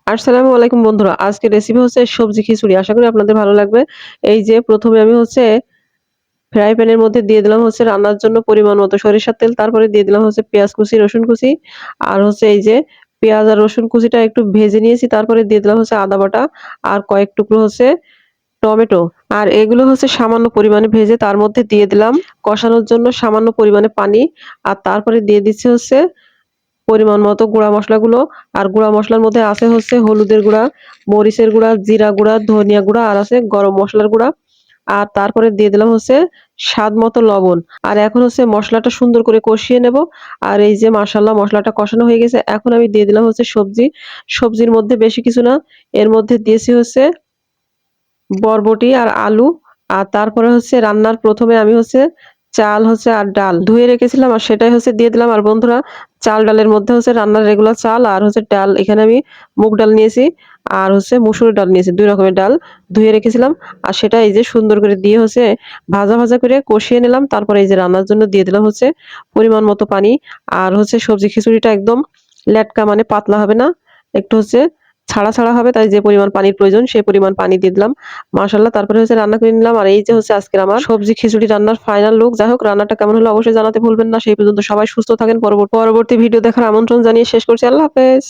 আসসালামু আলাইকুম বন্ধুরা। আজকের রেসিপি হচ্ছে সবজি খিচুড়ি। আশা করি আপনাদের ভালো লাগবে। এই যে ১ম এ আমি ফ্রাই প্যানের মধ্যে দিয়ে দিলাম রান্নার জন্য পরিমাণ মতো সরিষার তেল। তারপরে দিয়ে দিলাম পেঁয়াজ কুচি, রসুন কুচি। আর এই যে পেঁয়াজ আর রসুন কুচিটা একটু ভেজে নিয়েছি। তারপরে দিয়ে দিলাম আদা বাটা আর কয়েক টুকরো টমেটো। আর এগুলো সামান্য পরিমাণে ভেজে তার মধ্যে দিয়ে দিলাম কষানোর জন্য সামান্য পরিমাণে পানি। আর তারপরে দিয়ে দিচ্ছি পরিমাণ মতো গুঁড়া মসলাগুলো। আর গুঁড়া মসলার মধ্যে আছে হলুদের গুঁড়া, মরিচের গুঁড়া, জিরা গুঁড়া, ধনিয়া গুঁড়া আর আছে গরম মসলার গুঁড়া। আর তারপরে দিয়ে দিলাম স্বাদ মতো লবণ। আর এখন মসলাটা সুন্দর করে কষিয়ে নেব। আর এই যে মাশাআল্লাহ মসলাটা কষানো হয়ে গেছে। এখন আমি দিয়ে দিলাম সবজি। সবজির মধ্যে বেশি কিছু না। এর মধ্যে দিয়েছি বরবটি আর আলু। আর তারপরে রান্নার ১ম এ আমি চাল আর ডাল ধুয়ে রেখেছিলাম আর সেটাই দিয়ে দিলাম। আর বন্ধুরা চাল ডালের মধ্যে রান্নার রেগুলার চাল আর ডাল। এখানে আমি মুগ ডাল নিয়েছি আর মসুর ডাল নিয়েছি। ২ রকমের ডাল ধুয়ে রেখেছিলাম। আর সেটা এই যে সুন্দর করে দিয়ে ভাজা, ভাজা করে কষিয়ে নিলাম। তারপরে এই যে রান্নার জন্য দিয়ে দিলাম পরিমাণ মতো পানি। আর সবজি খিচুড়িটা একদম লেটকা মানে পাতলা হবে না। একটু ছাড়া, ছাড়া হবে। তাই যে পরিমাণ পানির প্রয়োজন সেই পরিমাণ পানি দিয়ে দিলাম। মাশাআল্লাহ তারপরে রান্না করে নিলাম। আর এই যে আজকের আমার সবজি খিচুড়ি রান্নার ফাইনাল লুক। যাই হোক রান্নাটা কেমন হলো অবশ্যই জানাতে ভুলবেন না। সেই পর্যন্ত সবাই সুস্থ থাকেন। পরবর্তী ভিডিও দেখার আমন্ত্রণ জানিয়ে শেষ করছি। আল্লাহ হাফেজ।